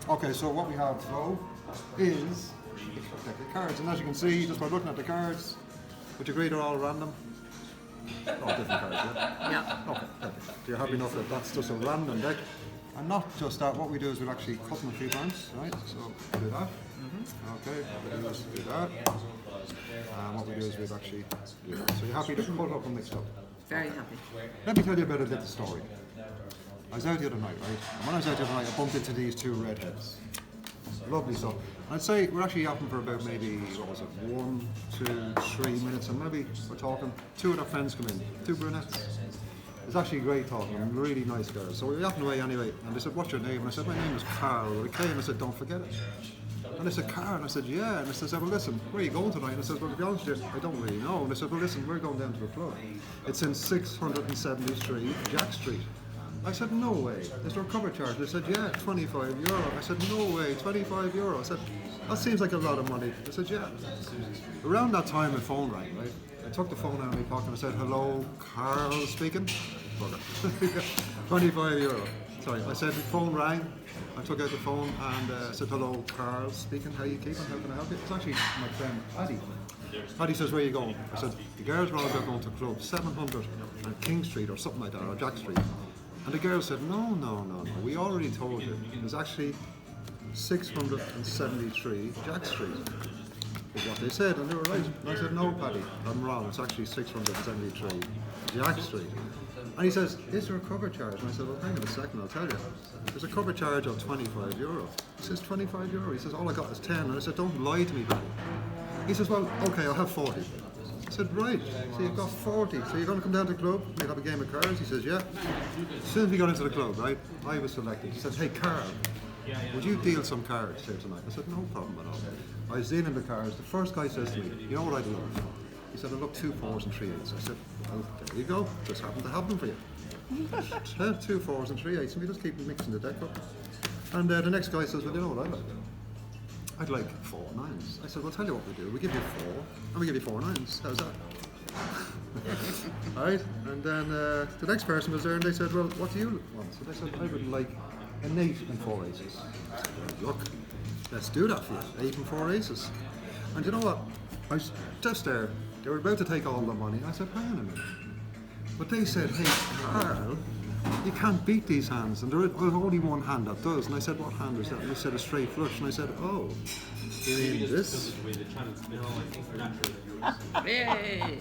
Okay, so what we have though is a deck of cards, and as you can see, just by looking at the cards, would you agree they're all random? Oh, different cards, yeah? Yeah. Okay, perfect. So you're happy enough that that's just a random deck. And not just that, what we do is we'll actually cut them a few times, right? So do that. Okay, what we do is do that. And what we do is we'll actually do that. So you're happy to cut up and mix up? Very happy. Let me tell you a bit of the story. I was out the other night, right? And when I was out the other night, I bumped into these two redheads. Lovely stuff. I'd say we're actually yapping for about maybe, what was it, 1, 2, 3 minutes, and maybe we're talking. Two of their friends come in, two brunettes. It's actually great talking, really nice girls. So we were yapping away anyway, and they said, "What's your name?" And I said, "My name is Karl with a K," and I said, "Don't forget it." And they said, "Karl," and I said, "Yeah," and I said, "Well listen, where are you going tonight?" And I said, "Well to be honest with you, I don't really know." And they said, "Well listen, we're going down to the club. It's in 673 Jack Street." I said, "No way. Is there a cover charge?" They said, "Yeah, €25." I said, "No way, €25." I said, "That seems like a lot of money." They said, "Yeah." Around that time, my phone rang, right? I took the phone out of my pocket and I said, "Hello, Karl speaking." Bugger. €25. Sorry, I said the phone rang. I took out the phone and said, "Hello, Karl speaking. How you keeping? How can I help you?" It's actually my friend Paddy. Paddy says, "Where are you going?" I said, "The girls were all about going to club 700 on King Street or something like that, or Jack Street." And the girl said, no, we already told you. It was actually 673 Jack Street, is what they said, and they were right. And I said, "No, Paddy, I'm wrong, it's actually 673 Jack Street." And he says, "Is there a cover charge?" And I said, "Well, hang on a second, I'll tell you. There's a cover charge of €25. He says, €25? He says, "All I got is 10. And I said, "Don't lie to me, Paddy." He says, "Well, okay, I'll have 40. I said, "Right, so you've got 40, so you're going to come down to the club, we'll have a game of cards?" He says, "Yeah." As soon as we got into the club, right, I was selected. He said, "Hey, Karl, would you deal some cards here tonight?" I said, "No problem at all." I was dealing the cards. The first guy says to me, "You know what I'd love?" He said, "I look 2 4s and 3 8s. I said, "Well, there you go, just happened to have them for you." 2 4s and 3 8s, and we just keep mixing the deck up. And the next guy says, "Well, you know what I'd like? I'd like 4 9s. I said, "Well, tell you what we do. We give you 4, and we give you 4 9s. How's that?" Right? And then the next person was there, and they said, "Well, what do you want?" So they said, "I would like an 8 and 4 aces." I said, "Well, look, let's do that for you. 8 and 4 aces." And you know what? I was just there. They were about to take all the money. I said, "Hang on a minute." But they said, "Hey, Karl, you can't beat these hands, and there's only one hand that does." And I said, "What hand is that?" And they said, "A straight flush." And I said, "Oh, you mean this?" Yay!